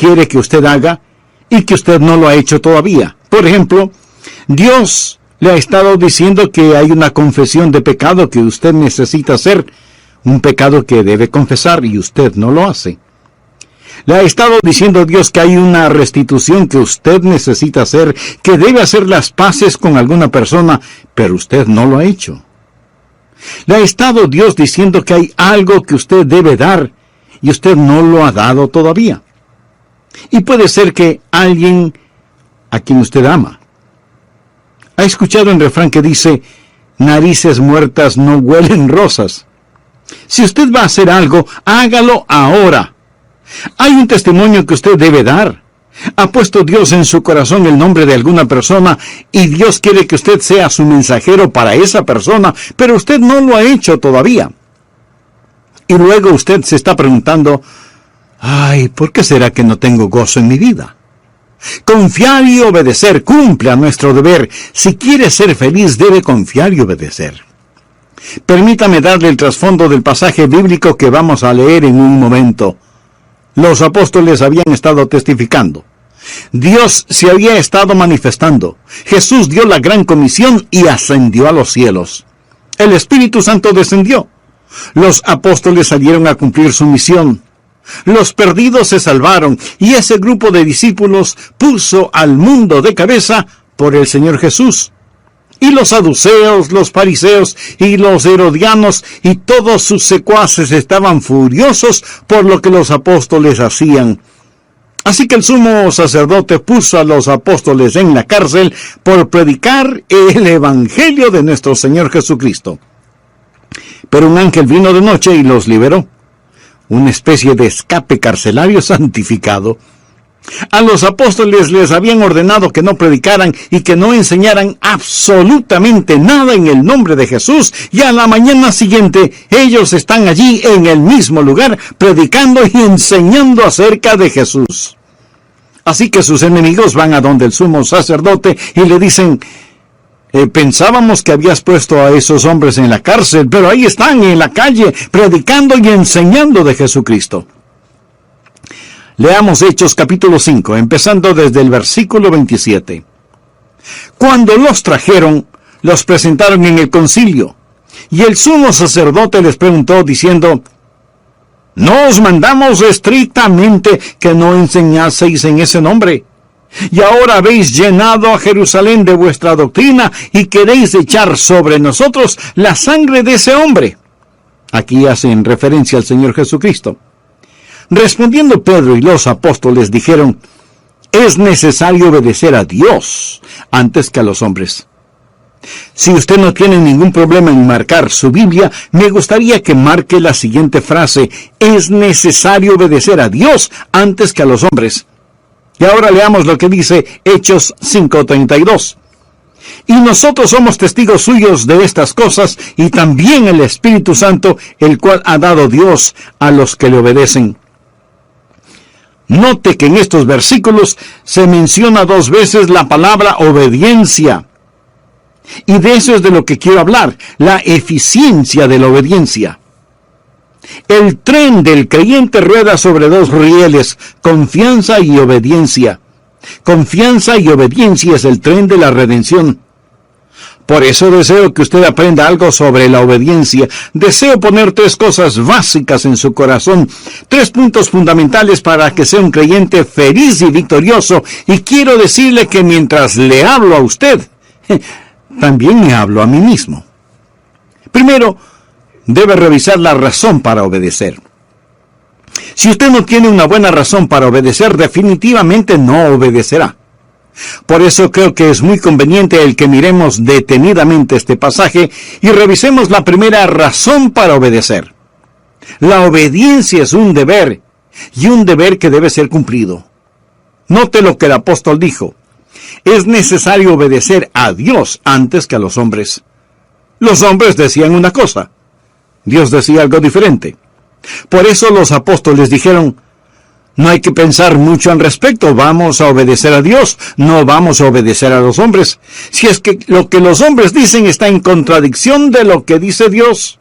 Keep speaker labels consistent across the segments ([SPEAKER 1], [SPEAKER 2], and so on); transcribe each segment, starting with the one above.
[SPEAKER 1] quiere que usted haga y que usted no lo ha hecho todavía. Por ejemplo, Dios le ha estado diciendo que hay una confesión de pecado que usted necesita hacer, un pecado que debe confesar y usted no lo hace. Le ha estado diciendo Dios que hay una restitución que usted necesita hacer, que debe hacer las paces con alguna persona, pero usted no lo ha hecho. Le ha estado Dios diciendo que hay algo que usted debe dar y usted no lo ha dado todavía. Y puede ser que alguien a quien usted ama. ¿Ha escuchado un refrán que dice, narices muertas no huelen rosas? Si usted va a hacer algo, hágalo ahora. Hay un testimonio que usted debe dar. Ha puesto Dios en su corazón el nombre de alguna persona y Dios quiere que usted sea su mensajero para esa persona, pero usted no lo ha hecho todavía. Y luego usted se está preguntando, ay, ¿por qué será que no tengo gozo en mi vida? Confiar y obedecer, cumpla nuestro deber. Si quiere ser feliz, debe confiar y obedecer. Permítame darle el trasfondo del pasaje bíblico que vamos a leer en un momento. Los apóstoles habían estado testificando. Dios se había estado manifestando. Jesús dio la gran comisión y ascendió a los cielos. El Espíritu Santo descendió. Los apóstoles salieron a cumplir su misión. Los perdidos se salvaron y ese grupo de discípulos puso al mundo de cabeza por el Señor Jesús. Y los saduceos, los fariseos y los herodianos y todos sus secuaces estaban furiosos por lo que los apóstoles hacían. Así que el sumo sacerdote puso a los apóstoles en la cárcel por predicar el evangelio de nuestro Señor Jesucristo. Pero un ángel vino de noche y los liberó. Una especie de escape carcelario santificado. A los apóstoles les habían ordenado que no predicaran y que no enseñaran absolutamente nada en el nombre de Jesús, y a la mañana siguiente ellos están allí en el mismo lugar predicando y enseñando acerca de Jesús. Así que sus enemigos van a donde el sumo sacerdote y le dicen, pensábamos que habías puesto a esos hombres en la cárcel, pero ahí están en la calle predicando y enseñando de Jesucristo. Leamos Hechos capítulo 5, empezando desde el versículo 27. Cuando los trajeron, los presentaron en el concilio, y el sumo sacerdote les preguntó diciendo, ¿no os mandamos estrictamente que no enseñaseis en ese nombre? Y ahora habéis llenado a Jerusalén de vuestra doctrina y queréis echar sobre nosotros la sangre de ese hombre. Aquí hacen referencia al Señor Jesucristo. Respondiendo Pedro y los apóstoles dijeron, es necesario obedecer a Dios antes que a los hombres. Si usted no tiene ningún problema en marcar su Biblia, me gustaría que marque la siguiente frase, es necesario obedecer a Dios antes que a los hombres. Y ahora leamos lo que dice Hechos 5:32. Y nosotros somos testigos suyos de estas cosas, y también el Espíritu Santo, el cual ha dado Dios a los que le obedecen. Note que en estos versículos se menciona 2 veces la palabra obediencia. Y de eso es de lo que quiero hablar, la eficiencia de la obediencia. El tren del creyente rueda sobre 2 rieles, confianza y obediencia. Confianza y obediencia es el tren de la redención. Por eso deseo que usted aprenda algo sobre la obediencia. Deseo poner 3 cosas básicas en su corazón, 3 puntos fundamentales para que sea un creyente feliz y victorioso. Y quiero decirle que mientras le hablo a usted, también me hablo a mí mismo. Primero, debe revisar la razón para obedecer. Si usted no tiene una buena razón para obedecer, definitivamente no obedecerá. Por eso creo que es muy conveniente el que miremos detenidamente este pasaje y revisemos la primera razón para obedecer. La obediencia es un deber, y un deber que debe ser cumplido. Note lo que el apóstol dijo. Es necesario obedecer a Dios antes que a los hombres. Los hombres decían una cosa, Dios decía algo diferente. Por eso los apóstoles dijeron, no hay que pensar mucho al respecto, vamos a obedecer a Dios, no vamos a obedecer a los hombres. Si es que lo que los hombres dicen está en contradicción de lo que dice Dios,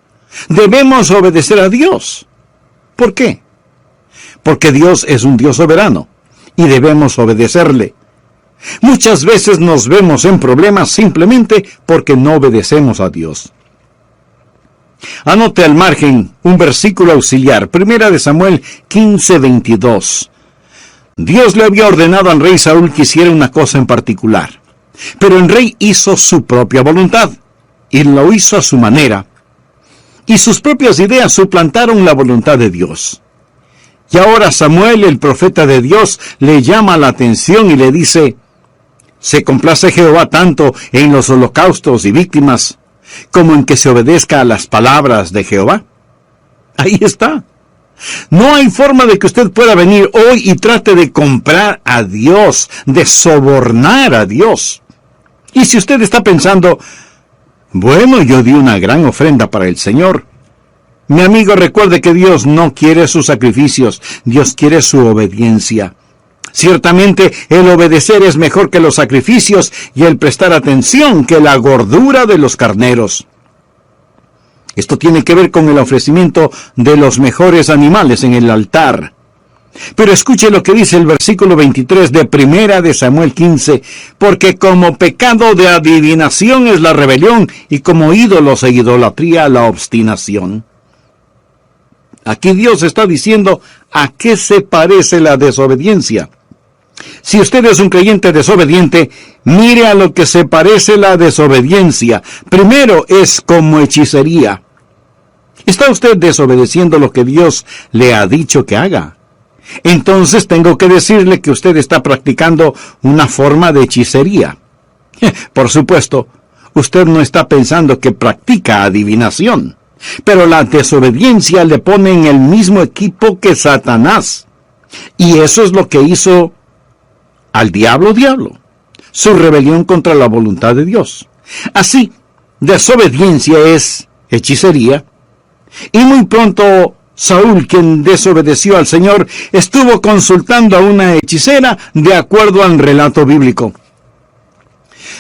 [SPEAKER 1] debemos obedecer a Dios. ¿Por qué? Porque Dios es un Dios soberano. y debemos obedecerle. Muchas veces nos vemos en problemas simplemente porque no obedecemos a Dios. Anote al margen un versículo auxiliar, 1 Samuel 15:22. Dios le había ordenado al rey Saúl que hiciera una cosa en particular, pero el rey hizo su propia voluntad, y lo hizo a su manera, y sus propias ideas suplantaron la voluntad de Dios. Y ahora Samuel, el profeta de Dios, le llama la atención y le dice: ¿se complace Jehová tanto en los holocaustos y víctimas como en que se obedezca a las palabras de Jehová? Ahí está. No hay forma de que usted pueda venir hoy y trate de comprar a Dios, de sobornar a Dios. Y si usted está pensando: bueno, yo di una gran ofrenda para el Señor. Mi amigo, recuerde que Dios no quiere sus sacrificios, Dios quiere su obediencia. Ciertamente, el obedecer es mejor que los sacrificios y el prestar atención que la gordura de los carneros. Esto tiene que ver con el ofrecimiento de los mejores animales en el altar. Pero escuche lo que dice el versículo 23 de 1 Samuel 15, porque como pecado de adivinación es la rebelión, y como ídolos e idolatría la obstinación. Aquí Dios está diciendo a qué se parece la desobediencia. Si usted es un creyente desobediente, mire a lo que se parece la desobediencia. Primero, es como hechicería. ¿Está usted desobedeciendo lo que Dios le ha dicho que haga? Entonces tengo que decirle que usted está practicando una forma de hechicería. Por supuesto, usted no está pensando que practica adivinación, pero la desobediencia le pone en el mismo equipo que Satanás. Y eso es lo que hizo al diablo, su rebelión contra la voluntad de Dios. Así, desobediencia es hechicería, y muy pronto Saúl, quien desobedeció al Señor, estuvo consultando a una hechicera de acuerdo al relato bíblico.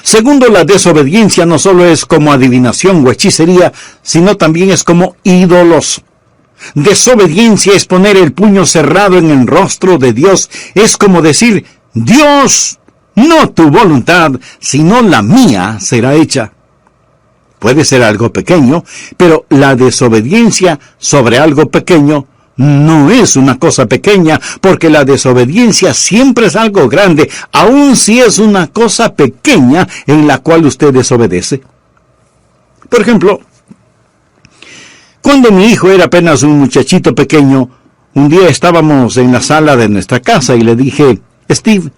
[SPEAKER 1] Segundo, la desobediencia no solo es como adivinación o hechicería, sino también es como ídolos. Desobediencia es poner el puño cerrado en el rostro de Dios. Es como decir: Dios, no tu voluntad, sino la mía será hecha. Puede ser algo pequeño, pero la desobediencia sobre algo pequeño no es una cosa pequeña, porque la desobediencia siempre es algo grande, aun si es una cosa pequeña en la cual usted desobedece. Por ejemplo, cuando mi hijo era apenas un muchachito pequeño, un día estábamos en la sala de nuestra casa y le dije: Steve,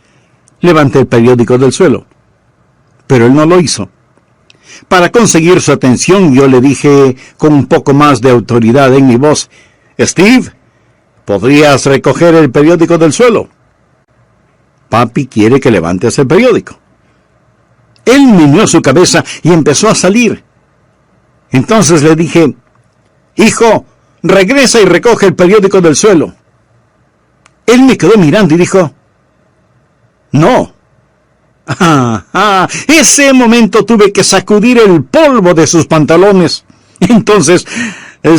[SPEAKER 1] levante el periódico del suelo. Pero él no lo hizo. Para conseguir su atención, yo le dije con un poco más de autoridad en mi voz: Steve, ¿podrías recoger el periódico del suelo? Papi quiere que levantes el periódico. Él meneó su cabeza y empezó a salir. Entonces le dije: hijo, regresa y recoge el periódico del suelo. Él me quedó mirando y dijo: no. Ese momento tuve que sacudir el polvo de sus pantalones. Entonces,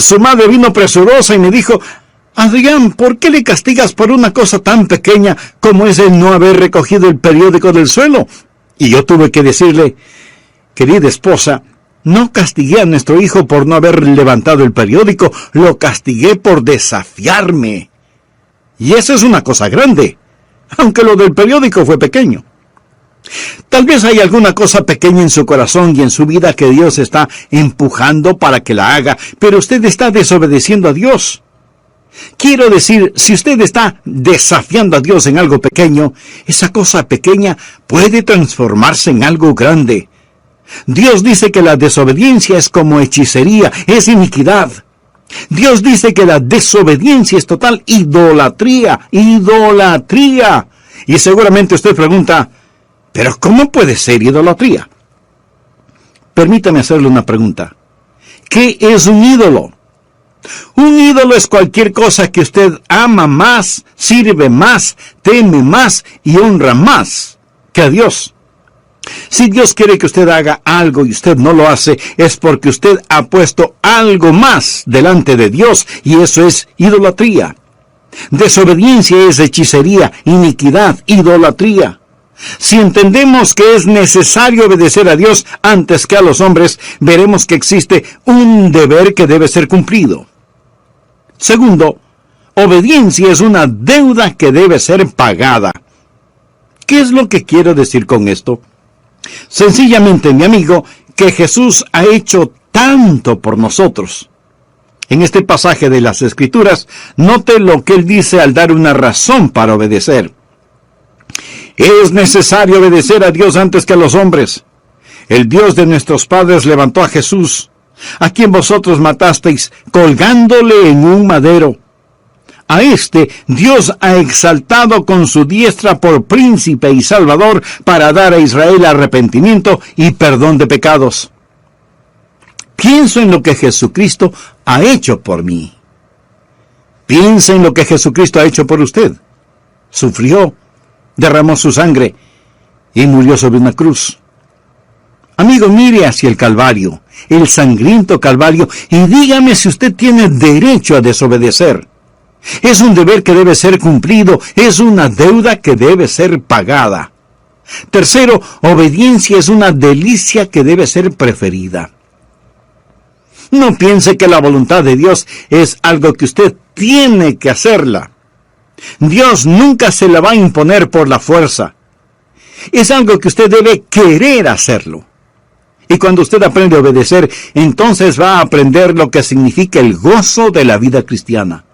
[SPEAKER 1] su madre vino presurosa y me dijo: Adrián, ¿por qué le castigas por una cosa tan pequeña como es el no haber recogido el periódico del suelo? Y yo tuve que decirle: querida esposa, no castigué a nuestro hijo por no haber levantado el periódico, lo castigué por desafiarme. Y eso es una cosa grande, aunque lo del periódico fue pequeño. Tal vez hay alguna cosa pequeña en su corazón y en su vida que Dios está empujando para que la haga, pero usted está desobedeciendo a Dios. Quiero decir, si usted está desafiando a Dios en algo pequeño, esa cosa pequeña puede transformarse en algo grande. Dios dice que la desobediencia es como hechicería, es iniquidad. Dios dice que la desobediencia es total idolatría. Y seguramente usted pregunta: ¿pero cómo puede ser idolatría? Permítame hacerle una pregunta. ¿Qué es un ídolo? Un ídolo es cualquier cosa que usted ama más, sirve más, teme más y honra más que a Dios. Si Dios quiere que usted haga algo y usted no lo hace, es porque usted ha puesto algo más delante de Dios, y eso es idolatría. Desobediencia es hechicería, iniquidad, idolatría. Si entendemos que es necesario obedecer a Dios antes que a los hombres, veremos que existe un deber que debe ser cumplido. Segundo, obediencia es una deuda que debe ser pagada. ¿Qué es lo que quiero decir con esto? Sencillamente, mi amigo, que Jesús ha hecho tanto por nosotros. En este pasaje de las Escrituras, note lo que él dice al dar una razón para obedecer. Es necesario obedecer a Dios antes que a los hombres. El Dios de nuestros padres levantó a Jesús, a quien vosotros matasteis, colgándole en un madero. A este Dios ha exaltado con su diestra por príncipe y salvador para dar a Israel arrepentimiento y perdón de pecados. Pienso en lo que Jesucristo ha hecho por mí. Piensa en lo que Jesucristo ha hecho por usted. Sufrió, derramó su sangre y murió sobre una cruz. Amigo, mire hacia el Calvario, el sangriento Calvario, y dígame si usted tiene derecho a desobedecer. Es un deber que debe ser cumplido, es una deuda que debe ser pagada. Tercero, obediencia es una delicia que debe ser preferida. No piense que la voluntad de Dios es algo que usted tiene que hacerla. Dios nunca se la va a imponer por la fuerza. Es algo que usted debe querer hacerlo. Y cuando usted aprende a obedecer, entonces va a aprender lo que significa el gozo de la vida cristiana.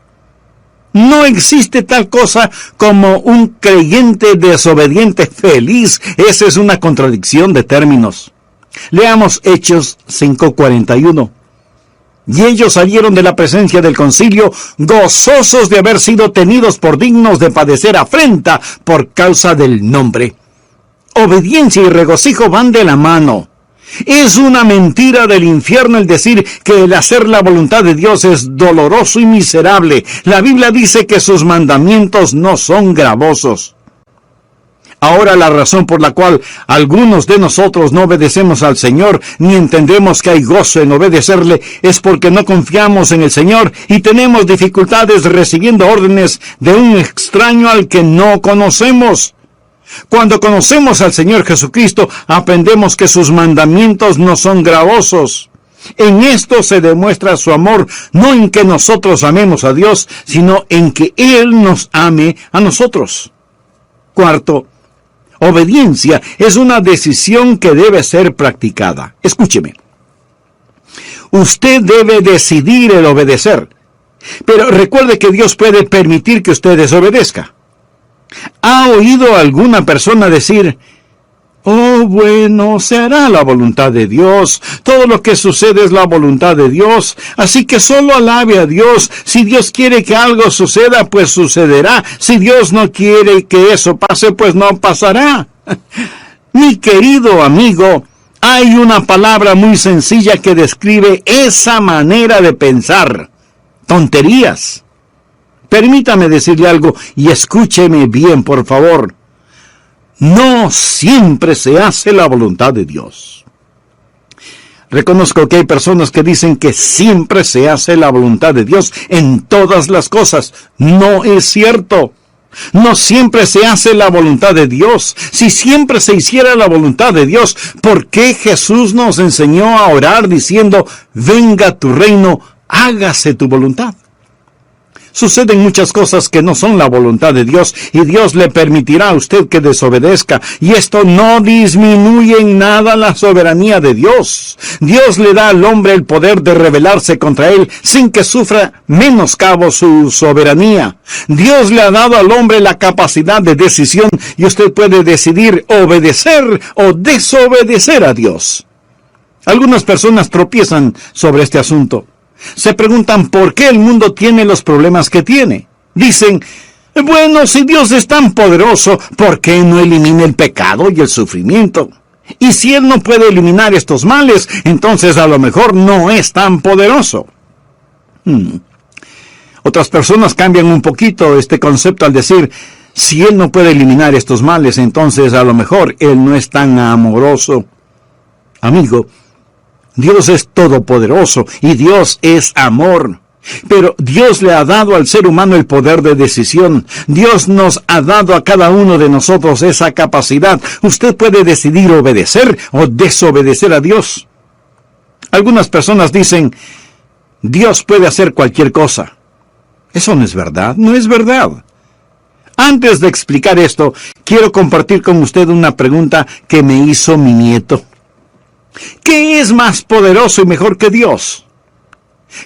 [SPEAKER 1] No existe tal cosa como un creyente desobediente feliz. Esa es una contradicción de términos. Leamos Hechos 5:41. Y ellos salieron de la presencia del concilio, gozosos de haber sido tenidos por dignos de padecer afrenta por causa del nombre. Obediencia y regocijo van de la mano. Es una mentira del infierno el decir que el hacer la voluntad de Dios es doloroso y miserable. La Biblia dice que sus mandamientos no son gravosos. Ahora la razón por la cual algunos de nosotros no obedecemos al Señor, ni entendemos que hay gozo en obedecerle, es porque no confiamos en el Señor y tenemos dificultades recibiendo órdenes de un extraño al que no conocemos. Cuando conocemos al Señor Jesucristo, aprendemos que sus mandamientos no son gravosos. En esto se demuestra su amor, no en que nosotros amemos a Dios, sino en que Él nos ame a nosotros. Cuarto, obediencia es una decisión que debe ser practicada. Escúcheme. Usted debe decidir el obedecer. Pero recuerde que Dios puede permitir que usted desobedezca. ¿Ha oído alguna persona decir: oh, bueno, se hará la voluntad de Dios, todo lo que sucede es la voluntad de Dios, así que solo alabe a Dios, si Dios quiere que algo suceda, pues sucederá, si Dios no quiere que eso pase, pues no pasará? Mi querido amigo, hay una palabra muy sencilla que describe esa manera de pensar: tonterías. Permítame decirle algo y escúcheme bien, por favor. No siempre se hace la voluntad de Dios. Reconozco que hay personas que dicen que siempre se hace la voluntad de Dios en todas las cosas. No es cierto. No siempre se hace la voluntad de Dios. Si siempre se hiciera la voluntad de Dios, ¿por qué Jesús nos enseñó a orar diciendo: venga tu reino, hágase tu voluntad? Suceden muchas cosas que no son la voluntad de Dios y Dios le permitirá a usted que desobedezca. Y esto no disminuye en nada la soberanía de Dios. Dios le da al hombre el poder de rebelarse contra él sin que sufra menoscabo su soberanía. Dios le ha dado al hombre la capacidad de decisión y usted puede decidir obedecer o desobedecer a Dios. Algunas personas tropiezan sobre este asunto. Se preguntan por qué el mundo tiene los problemas que tiene. Dicen: bueno, si Dios es tan poderoso, ¿por qué no elimina el pecado y el sufrimiento? Y si Él no puede eliminar estos males, entonces a lo mejor no es tan poderoso. Otras personas cambian un poquito este concepto al decir: si Él no puede eliminar estos males, entonces a lo mejor Él no es tan amoroso. Amigo, Dios es todopoderoso y Dios es amor. Pero Dios le ha dado al ser humano el poder de decisión. Dios nos ha dado a cada uno de nosotros esa capacidad. Usted puede decidir obedecer o desobedecer a Dios. Algunas personas dicen, Dios puede hacer cualquier cosa. Eso no es verdad, no es verdad. Antes de explicar esto, quiero compartir con usted una pregunta que me hizo mi nieto. ¿Qué es más poderoso y mejor que Dios?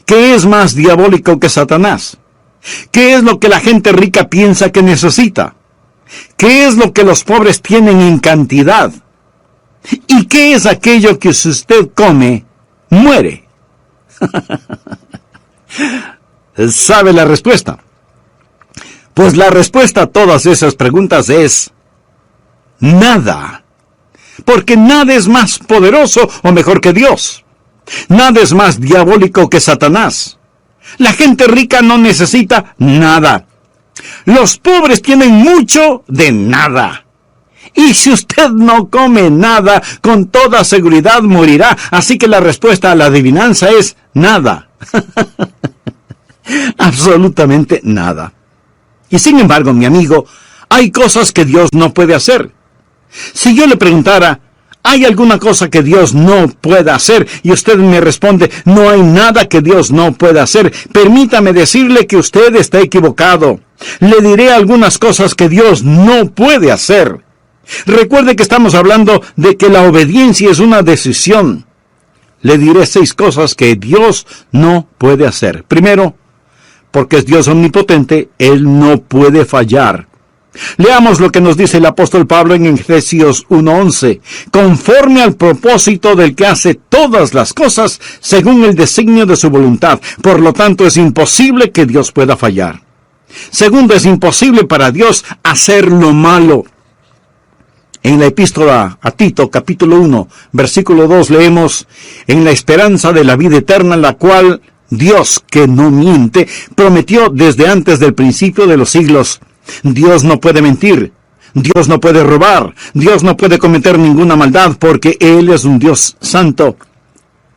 [SPEAKER 1] ¿Qué es más diabólico que Satanás? ¿Qué es lo que la gente rica piensa que necesita? ¿Qué es lo que los pobres tienen en cantidad? ¿Y qué es aquello que si usted come, muere? ¿Sabe la respuesta? Pues la respuesta a todas esas preguntas es nada. Porque nada es más poderoso o mejor que Dios. Nada es más diabólico que Satanás. La gente rica no necesita nada. Los pobres tienen mucho de nada. Y si usted no come nada, con toda seguridad morirá. Así que la respuesta a la adivinanza es nada. Absolutamente nada. Y sin embargo, mi amigo, hay cosas que Dios no puede hacer. Si yo le preguntara, ¿hay alguna cosa que Dios no pueda hacer? Y usted me responde, no hay nada que Dios no pueda hacer. Permítame decirle que usted está equivocado. Le diré algunas cosas que Dios no puede hacer. Recuerde que estamos hablando de que la obediencia es una decisión. Le diré 6 cosas que Dios no puede hacer. Primero, porque es Dios omnipotente, Él no puede fallar. Leamos lo que nos dice el apóstol Pablo en Efesios 1:11. Conforme al propósito del que hace todas las cosas según el designio de su voluntad. Por lo tanto, es imposible que Dios pueda fallar. Segundo, es imposible para Dios hacer lo malo. En la epístola a Tito, capítulo 1, versículo 2, leemos, en la esperanza de la vida eterna, la cual Dios, que no miente, prometió desde antes del principio de los siglos. Dios no puede mentir, Dios no puede robar, Dios no puede cometer ninguna maldad porque Él es un Dios santo.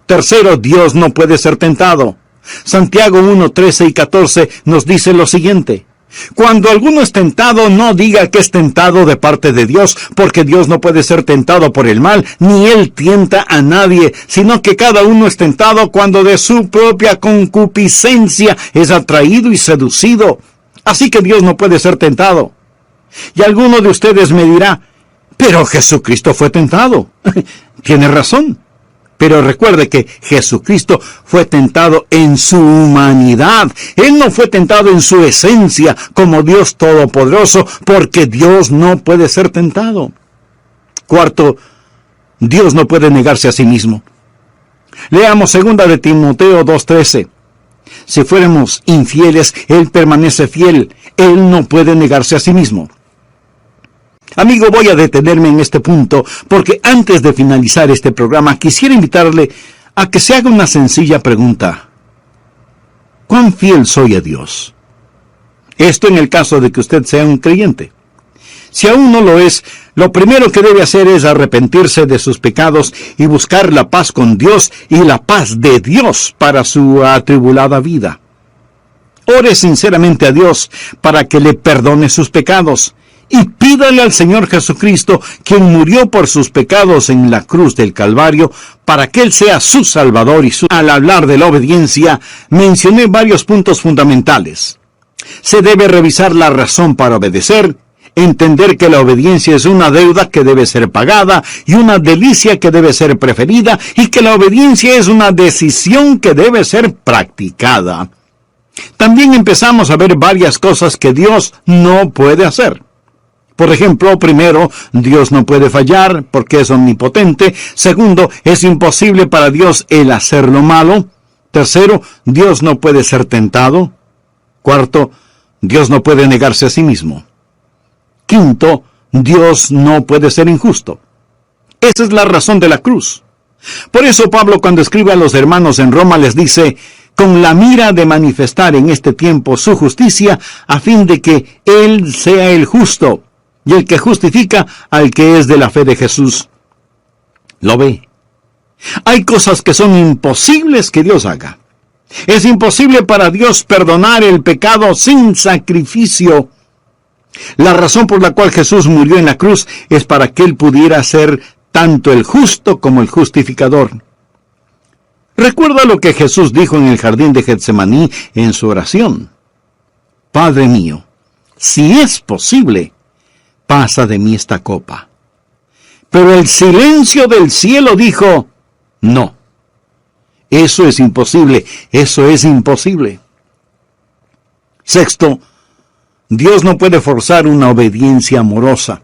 [SPEAKER 1] Tercero, Dios no puede ser tentado. Santiago 1:13 y 14 nos dice lo siguiente. Cuando alguno es tentado, no diga que es tentado de parte de Dios, porque Dios no puede ser tentado por el mal, ni Él tienta a nadie, sino que cada uno es tentado cuando de su propia concupiscencia es atraído y seducido. Así que Dios no puede ser tentado. Y alguno de ustedes me dirá, pero Jesucristo fue tentado. Tiene razón. Pero recuerde que Jesucristo fue tentado en su humanidad. Él no fue tentado en su esencia como Dios Todopoderoso, porque Dios no puede ser tentado. Cuarto, Dios no puede negarse a sí mismo. Leamos 2 de Timoteo 2:13. Si fuéramos infieles, Él permanece fiel. Él no puede negarse a sí mismo. Amigo, voy a detenerme en este punto porque antes de finalizar este programa quisiera invitarle a que se haga una sencilla pregunta. ¿Cuán fiel soy a Dios? Esto en el caso de que usted sea un creyente. Si aún no lo es, lo primero que debe hacer es arrepentirse de sus pecados y buscar la paz con Dios y la paz de Dios para su atribulada vida. Ore sinceramente a Dios para que le perdone sus pecados. Y pídale al Señor Jesucristo, quien murió por sus pecados en la cruz del Calvario, para que Él sea su Salvador. Al hablar de la obediencia, mencioné varios puntos fundamentales. Se debe revisar la razón para obedecer, entender que la obediencia es una deuda que debe ser pagada y una delicia que debe ser preferida, y que la obediencia es una decisión que debe ser practicada. También empezamos a ver varias cosas que Dios no puede hacer. Por ejemplo, primero, Dios no puede fallar porque es omnipotente. Segundo, es imposible para Dios el hacer lo malo. Tercero, Dios no puede ser tentado. Cuarto, Dios no puede negarse a sí mismo. Quinto, Dios no puede ser injusto. Esa es la razón de la cruz. Por eso Pablo, cuando escribe a los hermanos en Roma, les dice, con la mira de manifestar en este tiempo su justicia, a fin de que Él sea el justo, y el que justifica al que es de la fe de Jesús. ¿Lo ve? Hay cosas que son imposibles que Dios haga. Es imposible para Dios perdonar el pecado sin sacrificio. La razón por la cual Jesús murió en la cruz es para que Él pudiera ser tanto el justo como el justificador. Recuerda lo que Jesús dijo en el jardín de Getsemaní en su oración. Padre mío, si es posible, pasa de mí esta copa. Pero el silencio del cielo dijo, no. Eso es imposible, eso es imposible. Sexto, Dios no puede forzar una obediencia amorosa.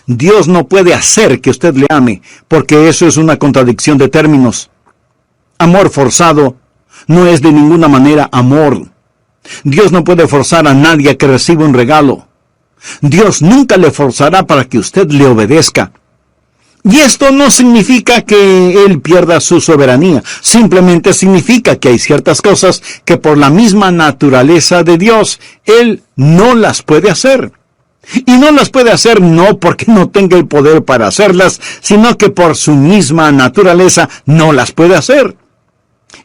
[SPEAKER 1] Dios no puede hacer que usted le ame, porque eso es una contradicción de términos. Amor forzado no es de ninguna manera amor. Dios no puede forzar a nadie a que reciba un regalo. Dios nunca le forzará para que usted le obedezca. Y esto no significa que Él pierda su soberanía. Simplemente significa que hay ciertas cosas que por la misma naturaleza de Dios, Él no las puede hacer. Y no las puede hacer no porque no tenga el poder para hacerlas, sino que por su misma naturaleza no las puede hacer.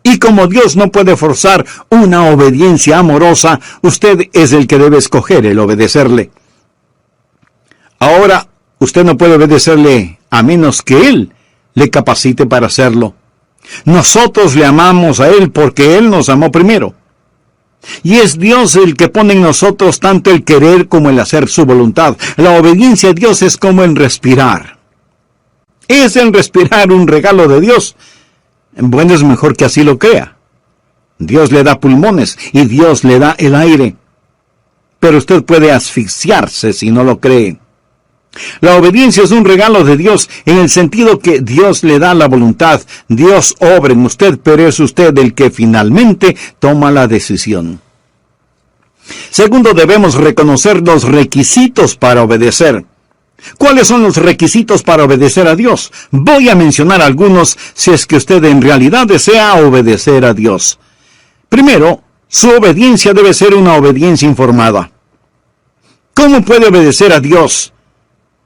[SPEAKER 1] Y como Dios no puede forzar una obediencia amorosa, usted es el que debe escoger el obedecerle. Ahora, usted no puede obedecerle a menos que Él le capacite para hacerlo. Nosotros le amamos a Él porque Él nos amó primero. Y es Dios el que pone en nosotros tanto el querer como el hacer su voluntad. La obediencia a Dios es como el respirar. ¿Es el respirar un regalo de Dios? Bueno, es mejor que así lo crea. Dios le da pulmones y Dios le da el aire. Pero usted puede asfixiarse si no lo cree. La obediencia es un regalo de Dios en el sentido que Dios le da la voluntad. Dios obra en usted, pero es usted el que finalmente toma la decisión. Segundo, debemos reconocer los requisitos para obedecer. ¿Cuáles son los requisitos para obedecer a Dios? Voy a mencionar algunos si es que usted en realidad desea obedecer a Dios. Primero, su obediencia debe ser una obediencia informada. ¿Cómo puede obedecer a Dios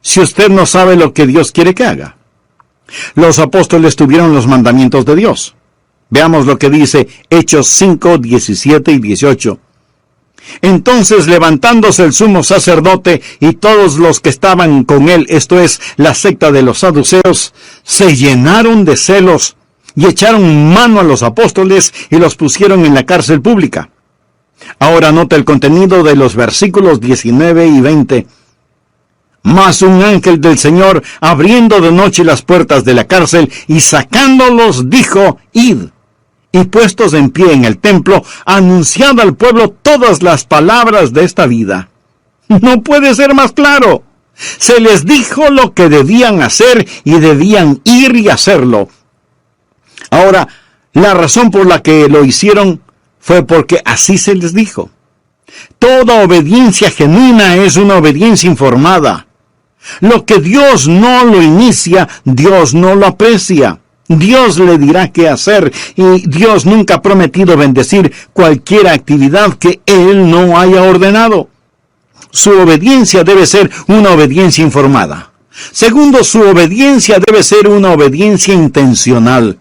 [SPEAKER 1] si usted no sabe lo que Dios quiere que haga? Los apóstoles tuvieron los mandamientos de Dios. Veamos lo que dice Hechos 5, 17 y 18. Entonces, levantándose el sumo sacerdote y todos los que estaban con él, esto es, la secta de los saduceos, se llenaron de celos y echaron mano a los apóstoles y los pusieron en la cárcel pública. Ahora nota el contenido de los versículos 19 y 20. Mas un ángel del Señor, abriendo de noche las puertas de la cárcel y sacándolos, dijo, id. Y puestos en pie en el templo, anunciad al pueblo todas las palabras de esta vida. No puede ser más claro. Se les dijo lo que debían hacer y debían ir y hacerlo. Ahora, la razón por la que lo hicieron fue porque así se les dijo. Toda obediencia genuina es una obediencia informada. Lo que Dios no lo inicia, Dios no lo aprecia. Dios le dirá qué hacer y Dios nunca ha prometido bendecir cualquier actividad que Él no haya ordenado. Su obediencia debe ser una obediencia informada. Segundo, su obediencia debe ser una obediencia intencional.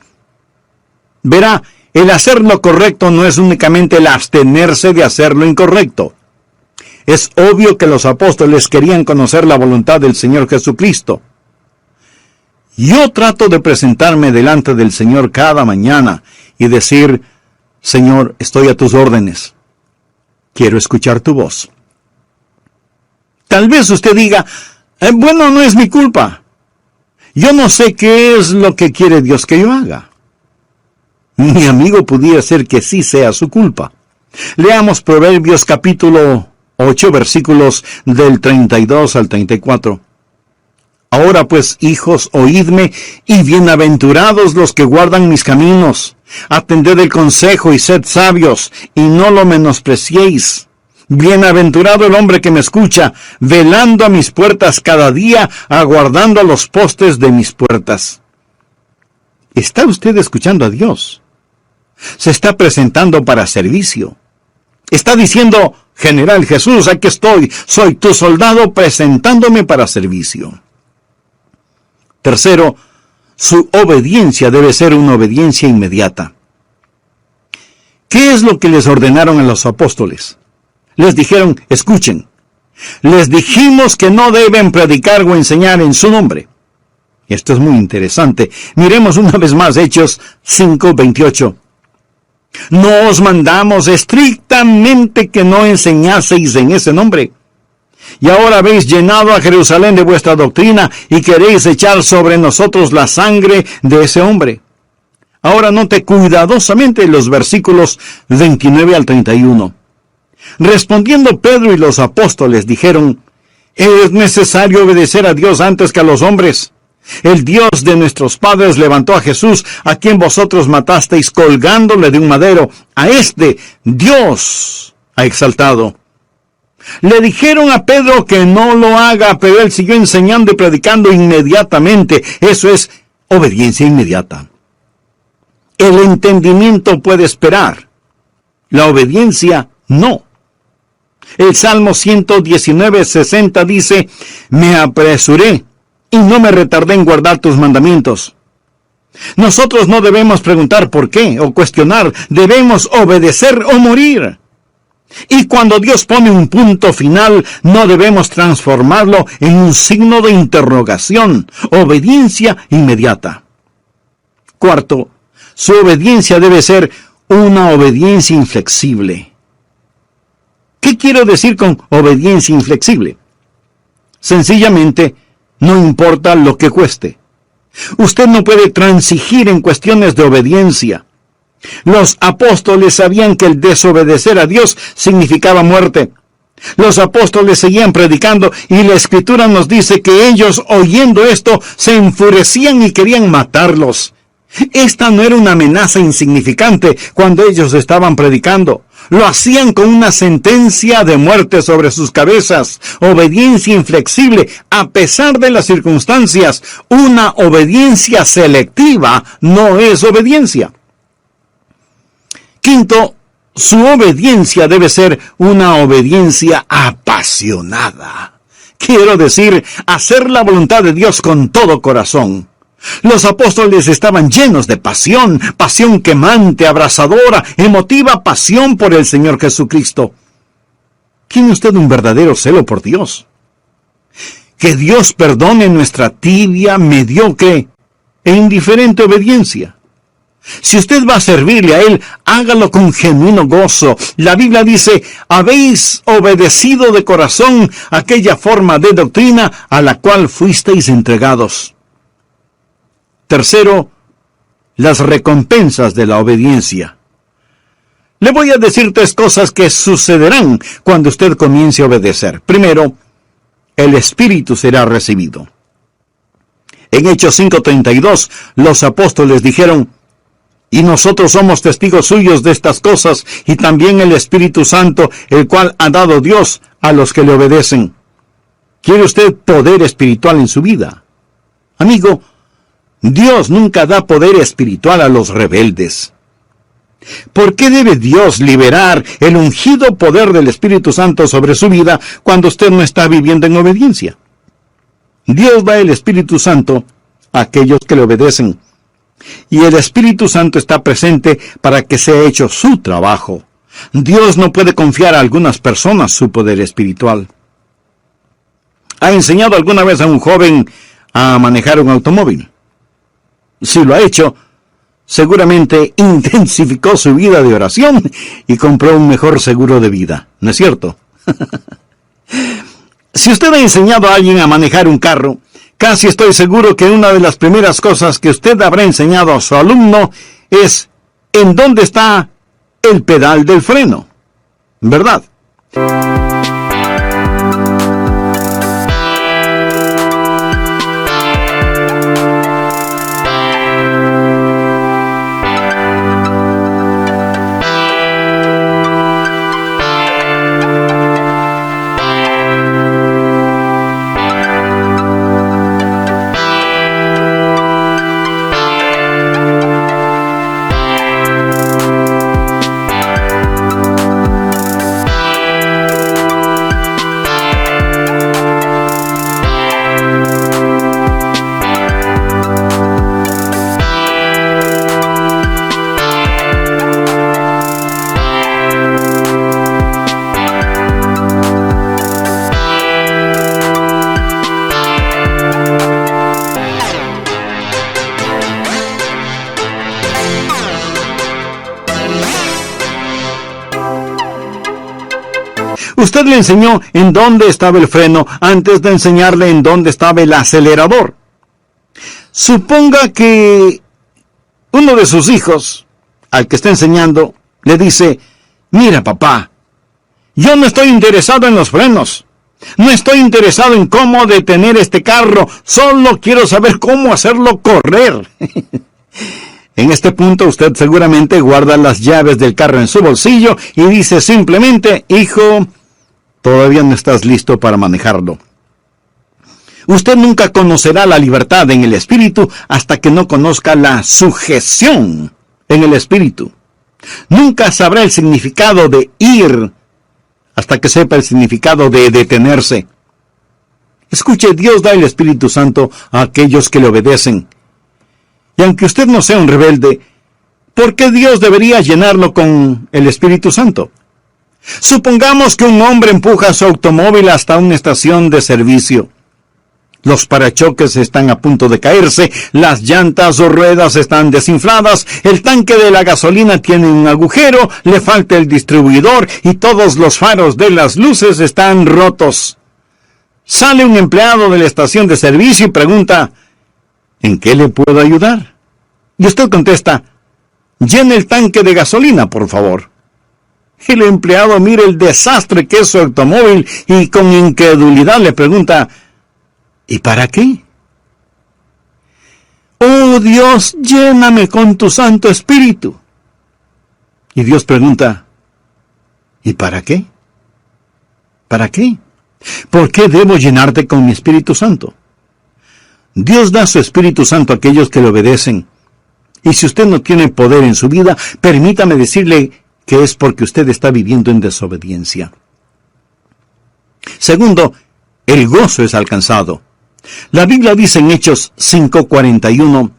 [SPEAKER 1] Verá, el hacer lo correcto no es únicamente el abstenerse de hacer lo incorrecto. Es obvio que los apóstoles querían conocer la voluntad del Señor Jesucristo. Yo trato de presentarme delante del Señor cada mañana y decir, Señor, estoy a tus órdenes. Quiero escuchar tu voz. Tal vez usted diga, bueno, no es mi culpa. Yo no sé qué es lo que quiere Dios que yo haga. Mi amigo, pudiera ser que sí sea su culpa. Leamos Proverbios capítulo 8, versículos del 32 al 34. Ahora pues, hijos, oídme, y bienaventurados los que guardan mis caminos. Atended el consejo y sed sabios, y no lo menospreciéis. Bienaventurado el hombre que me escucha, velando a mis puertas cada día, aguardando a los postes de mis puertas. ¿Está usted escuchando a Dios? Se está presentando para servicio. Está diciendo, General Jesús, aquí estoy, soy tu soldado presentándome para servicio. Tercero, su obediencia debe ser una obediencia inmediata. ¿Qué es lo que les ordenaron a los apóstoles? Les dijeron, escuchen, les dijimos que no deben predicar o enseñar en su nombre. Esto es muy interesante. Miremos una vez más Hechos 5:28. No os mandamos estrictamente que no enseñaseis en ese nombre. Y ahora habéis llenado a Jerusalén de vuestra doctrina y queréis echar sobre nosotros la sangre de ese hombre. Ahora note cuidadosamente los versículos 29 al 31. Respondiendo Pedro y los apóstoles dijeron, es necesario obedecer a Dios antes que a los hombres. El Dios de nuestros padres levantó a Jesús, a quien vosotros matasteis colgándole de un madero. A este Dios ha exaltado. Le dijeron a Pedro que no lo haga, pero él siguió enseñando y predicando inmediatamente. Eso es obediencia inmediata. El entendimiento puede esperar. La obediencia no. El Salmo 119:60 dice, me apresuré y no me retardé en guardar tus mandamientos. Nosotros no debemos preguntar por qué o cuestionar, debemos obedecer o morir. Y cuando Dios pone un punto final, no debemos transformarlo en un signo de interrogación, obediencia inmediata. Cuarto, su obediencia debe ser una obediencia inflexible. ¿Qué quiero decir con obediencia inflexible? Sencillamente, no importa lo que cueste. Usted no puede transigir en cuestiones de obediencia. Los apóstoles sabían que el desobedecer a Dios significaba muerte. Los apóstoles seguían predicando y la Escritura nos dice que ellos, oyendo esto, se enfurecían y querían matarlos. Esta no era una amenaza insignificante cuando ellos estaban predicando. Lo hacían con una sentencia de muerte sobre sus cabezas. Obediencia inflexible, a pesar de las circunstancias. Una obediencia selectiva no es obediencia. Quinto, su obediencia debe ser una obediencia apasionada. Quiero decir, hacer la voluntad de Dios con todo corazón. Los apóstoles estaban llenos de pasión, pasión quemante, abrasadora, emotiva pasión por el Señor Jesucristo. ¿Tiene usted un verdadero celo por Dios? Que Dios perdone nuestra tibia, mediocre e indiferente obediencia. Si usted va a servirle a Él, hágalo con genuino gozo. La Biblia dice, habéis obedecido de corazón aquella forma de doctrina a la cual fuisteis entregados. Tercero, las recompensas de la obediencia. Le voy a decir 3 cosas que sucederán cuando usted comience a obedecer. Primero, el Espíritu será recibido. En Hechos 5:32, los apóstoles dijeron, y nosotros somos testigos suyos de estas cosas, y también el Espíritu Santo, el cual ha dado Dios a los que le obedecen. ¿Quiere usted poder espiritual en su vida? Amigo, Dios nunca da poder espiritual a los rebeldes. ¿Por qué debe Dios liberar el ungido poder del Espíritu Santo sobre su vida cuando usted no está viviendo en obediencia? Dios da el Espíritu Santo a aquellos que le obedecen. Y el Espíritu Santo está presente para que sea hecho su trabajo. Dios no puede confiar a algunas personas su poder espiritual. ¿Ha enseñado alguna vez a un joven a manejar un automóvil? Si lo ha hecho, seguramente intensificó su vida de oración y compró un mejor seguro de vida, ¿no es cierto? Si usted ha enseñado a alguien a manejar un carro, casi estoy seguro que una de las primeras cosas que usted habrá enseñado a su alumno es en dónde está el pedal del freno, ¿verdad? Usted le enseñó en dónde estaba el freno antes de enseñarle en dónde estaba el acelerador. Suponga que uno de sus hijos, al que está enseñando, le dice: mira, papá, yo no estoy interesado en los frenos. No estoy interesado en cómo detener este carro. Solo quiero saber cómo hacerlo correr. En este punto usted seguramente guarda las llaves del carro en su bolsillo y dice simplemente: hijo, todavía no estás listo para manejarlo. Usted nunca conocerá la libertad en el espíritu hasta que no conozca la sujeción en el espíritu. Nunca sabrá el significado de ir hasta que sepa el significado de detenerse. Escuche, Dios da el Espíritu Santo a aquellos que le obedecen. Y aunque usted no sea un rebelde, ¿por qué Dios debería llenarlo con el Espíritu Santo? Supongamos que un hombre empuja su automóvil hasta una estación de servicio. Los parachoques están a punto de caerse, las llantas o ruedas están desinfladas, el tanque de la gasolina tiene un agujero, le falta el distribuidor y todos los faros de las luces están rotos. Sale un empleado de la estación de servicio y pregunta: ¿en qué le puedo ayudar? Y usted contesta: llene el tanque de gasolina, por favor. El empleado mira el desastre que es su automóvil y con incredulidad le pregunta: ¿y para qué? Oh Dios, lléname con tu Santo Espíritu. Y Dios pregunta: ¿y para qué? ¿Para qué? ¿Por qué debo llenarte con mi Espíritu Santo? Dios da su Espíritu Santo a aquellos que le obedecen. Y si usted no tiene poder en su vida, permítame decirle que es porque usted está viviendo en desobediencia. Segundo, el gozo es alcanzado. La Biblia dice en Hechos 5:41,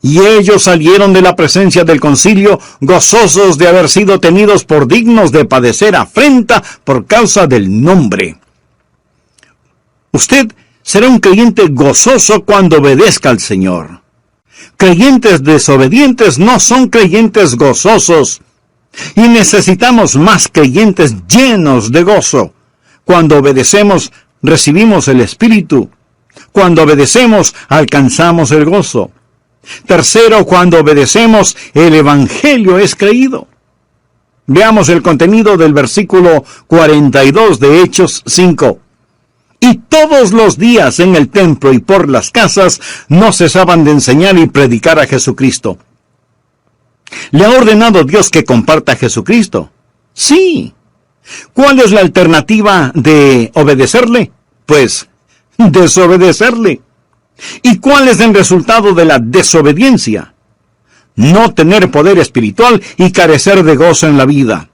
[SPEAKER 1] y ellos salieron de la presencia del concilio gozosos de haber sido tenidos por dignos de padecer afrenta por causa del nombre. Usted será un creyente gozoso cuando obedezca al Señor. Creyentes desobedientes no son creyentes gozosos. Y necesitamos más creyentes llenos de gozo. Cuando obedecemos, recibimos el Espíritu. Cuando obedecemos, alcanzamos el gozo. Tercero, cuando obedecemos, el Evangelio es creído. Veamos el contenido del versículo 42 de Hechos 5. Y todos los días en el templo y por las casas no cesaban de enseñar y predicar a Jesucristo. ¿Le ha ordenado Dios que comparta a Jesucristo? Sí. ¿Cuál es la alternativa de obedecerle? Pues, desobedecerle. ¿Y cuál es el resultado de la desobediencia? No tener poder espiritual y carecer de gozo en la vida.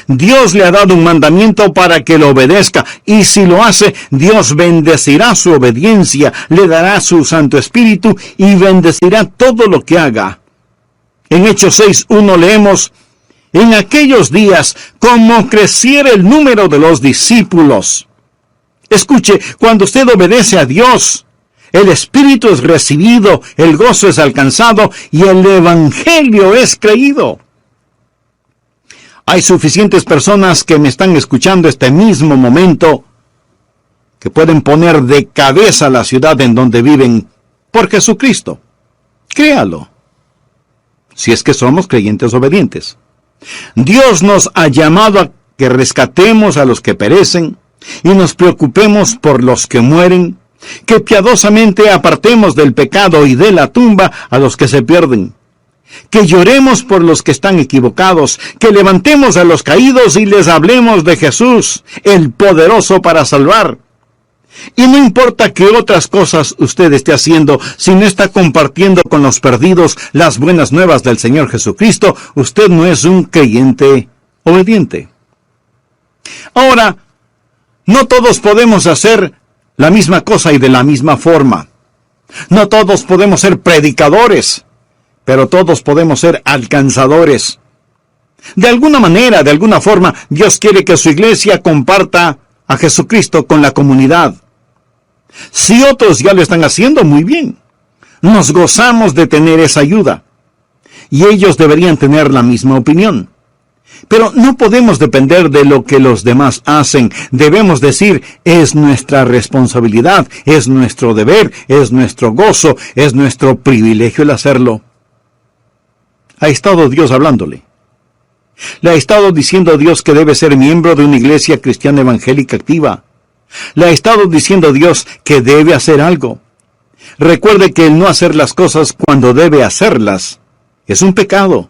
[SPEAKER 1] Dios le ha dado un mandamiento para que lo obedezca, y si lo hace, Dios bendecirá su obediencia, le dará su Santo Espíritu y bendecirá todo lo que haga. En Hechos 6:1 leemos: en aquellos días, como creciera el número de los discípulos. Escuche, cuando usted obedece a Dios, el Espíritu es recibido, el gozo es alcanzado y el Evangelio es creído. Hay suficientes personas que me están escuchando este mismo momento que pueden poner de cabeza la ciudad en donde viven por Jesucristo. Créalo. Si es que somos creyentes obedientes. Dios nos ha llamado a que rescatemos a los que perecen y nos preocupemos por los que mueren, que piadosamente apartemos del pecado y de la tumba a los que se pierden, que lloremos por los que están equivocados, que levantemos a los caídos y les hablemos de Jesús, el poderoso para salvar. Y no importa qué otras cosas usted esté haciendo, si no está compartiendo con los perdidos las buenas nuevas del Señor Jesucristo, usted no es un creyente obediente. Ahora, no todos podemos hacer la misma cosa y de la misma forma. No todos podemos ser predicadores, pero todos podemos ser alcanzadores. De alguna manera, de alguna forma, Dios quiere que su iglesia comparta a Jesucristo con la comunidad. Si otros ya lo están haciendo, muy bien. Nos gozamos de tener esa ayuda. Y ellos deberían tener la misma opinión. Pero no podemos depender de lo que los demás hacen. Debemos decir, es nuestra responsabilidad, es nuestro deber, es nuestro gozo, es nuestro privilegio el hacerlo. Ha estado Dios hablándole. Le ha estado diciendo a Dios que debe ser miembro de una iglesia cristiana evangélica activa. Le ha estado diciendo a Dios que debe hacer algo. Recuerde que el no hacer las cosas cuando debe hacerlas es un pecado.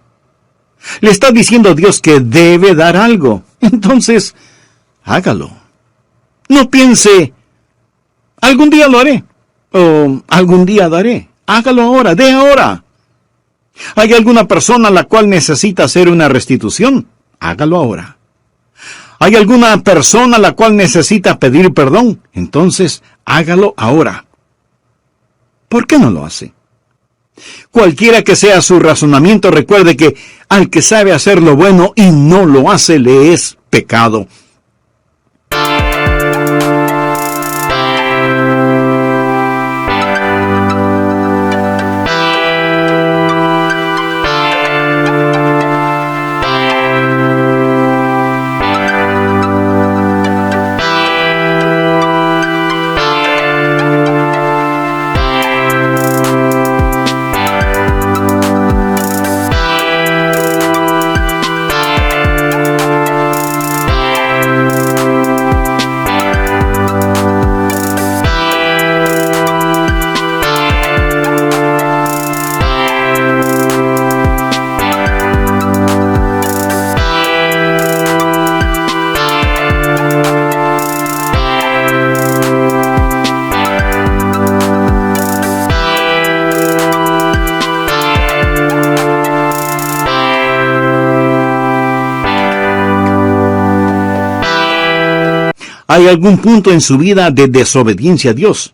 [SPEAKER 1] Le está diciendo a Dios que debe dar algo. Entonces, hágalo. No piense, algún día lo haré, o algún día daré. Hágalo ahora, dé ahora. ¿Hay alguna persona a la cual necesita hacer una restitución? Hágalo ahora. ¿Hay alguna persona a la cual necesita pedir perdón? Entonces, hágalo ahora. ¿Por qué no lo hace? Cualquiera que sea su razonamiento, recuerde que al que sabe hacer lo bueno y no lo hace, le es pecado. ¿Hay algún punto en su vida de desobediencia a Dios?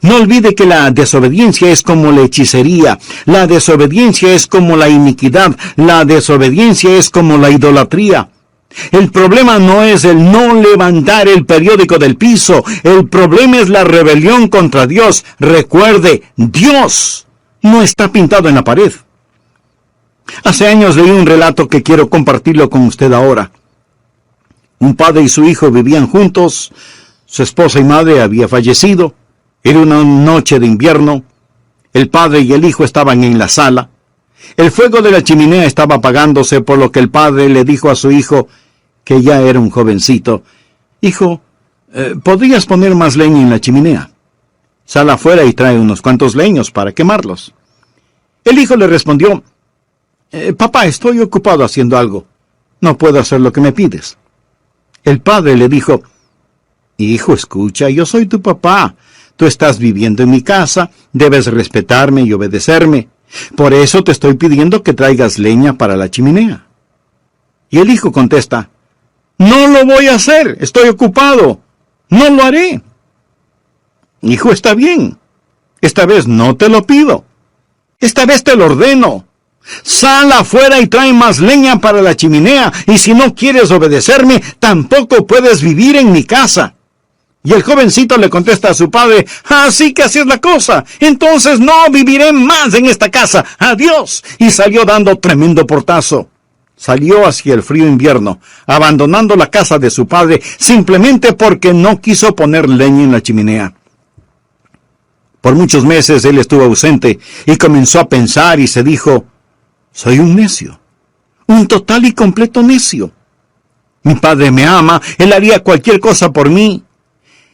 [SPEAKER 1] No olvide que la desobediencia es como la hechicería, la desobediencia es como la iniquidad, la desobediencia es como la idolatría. El problema no es el no levantar el periódico del piso, el problema es la rebelión contra Dios. Recuerde, Dios no está pintado en la pared. Hace años leí un relato que quiero compartirlo con usted ahora. Un padre y su hijo vivían juntos, su esposa y madre había fallecido, era una noche de invierno, el padre y el hijo estaban en la sala, el fuego de la chimenea estaba apagándose, por lo que el padre le dijo a su hijo, que ya era un jovencito, «Hijo, ¿podrías poner más leña en la chimenea? Sal afuera y trae unos cuantos leños para quemarlos». El hijo le respondió, «Papá, estoy ocupado haciendo algo, no puedo hacer lo que me pides». El padre le dijo, «Hijo, escucha, yo soy tu papá. Tú estás viviendo en mi casa, debes respetarme y obedecerme. Por eso te estoy pidiendo que traigas leña para la chimenea». Y el hijo contesta, «No lo voy a hacer, estoy ocupado, no lo haré». «Hijo, está bien. Esta vez no te lo pido. Esta vez te lo ordeno. Sal afuera y trae más leña para la chimenea, y si no quieres obedecerme, tampoco puedes vivir en mi casa». Y el jovencito le contesta a su padre, «Así que así es la cosa, entonces no viviré más en esta casa, adiós». Y salió dando tremendo portazo. Salió hacia el frío invierno, abandonando la casa de su padre, simplemente porque no quiso poner leña en la chimenea. Por muchos meses él estuvo ausente, y comenzó a pensar y se dijo, «Soy un necio, un total y completo necio. Mi padre me ama, él haría cualquier cosa por mí.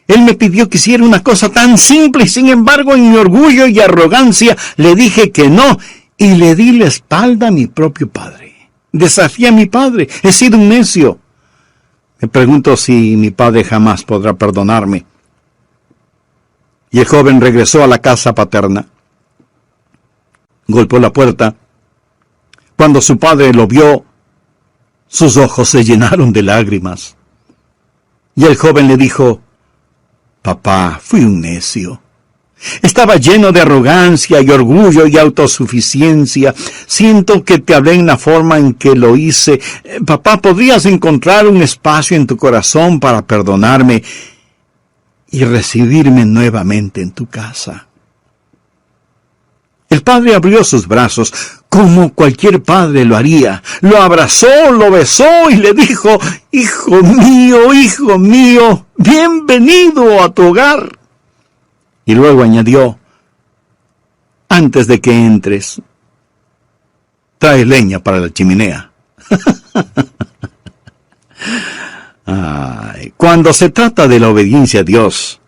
[SPEAKER 1] Él me pidió que hiciera una cosa tan simple y sin embargo en mi orgullo y arrogancia le dije que no y le di la espalda a mi propio padre. Desafié a mi padre, he sido un necio. Me pregunto si mi padre jamás podrá perdonarme». Y el joven regresó a la casa paterna. Golpeó la puerta. Cuando su padre lo vio, sus ojos se llenaron de lágrimas. Y el joven le dijo, «Papá, fui un necio. Estaba lleno de arrogancia y orgullo y autosuficiencia. Siento que te hablé en la forma en que lo hice. Papá, ¿podrías encontrar un espacio en tu corazón para perdonarme y recibirme nuevamente en tu casa?» El padre abrió sus brazos, como cualquier padre lo haría. Lo abrazó, lo besó y le dijo: hijo mío, bienvenido a tu hogar. Y luego añadió: antes de que entres, trae leña para la chimenea. Cuando se trata de la obediencia a Dios,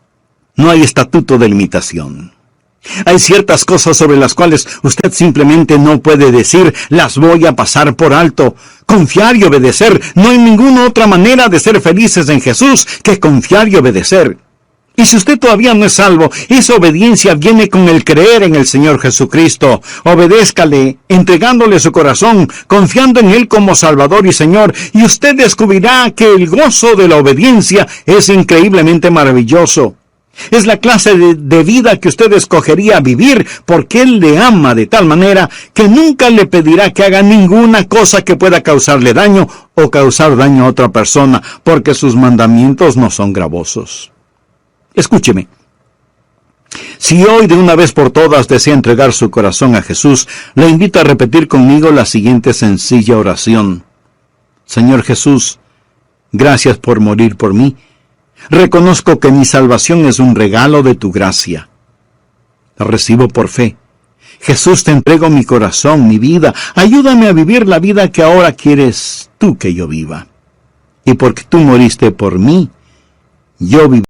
[SPEAKER 1] no hay estatuto de limitación. Hay ciertas cosas sobre las cuales usted simplemente no puede decir: las voy a pasar por alto. Confiar y obedecer. No hay ninguna otra manera de ser felices en Jesús que confiar y obedecer. Y si usted todavía no es salvo, esa obediencia viene con el creer en el Señor Jesucristo. Obedézcale, entregándole su corazón, confiando en Él como Salvador y Señor, y usted descubrirá que el gozo de la obediencia es increíblemente maravilloso. Es la clase de vida que usted escogería vivir, porque Él le ama de tal manera que nunca le pedirá que haga ninguna cosa que pueda causarle daño o causar daño a otra persona, porque sus mandamientos no son gravosos. Escúcheme. Si hoy de una vez por todas desea entregar su corazón a Jesús, le invito a repetir conmigo la siguiente sencilla oración. Señor Jesús, gracias por morir por mí. Reconozco que mi salvación es un regalo de tu gracia. La recibo por fe. Jesús, te entrego mi corazón, mi vida. Ayúdame a vivir la vida que ahora quieres tú que yo viva. Y porque tú moriste por mí, yo viví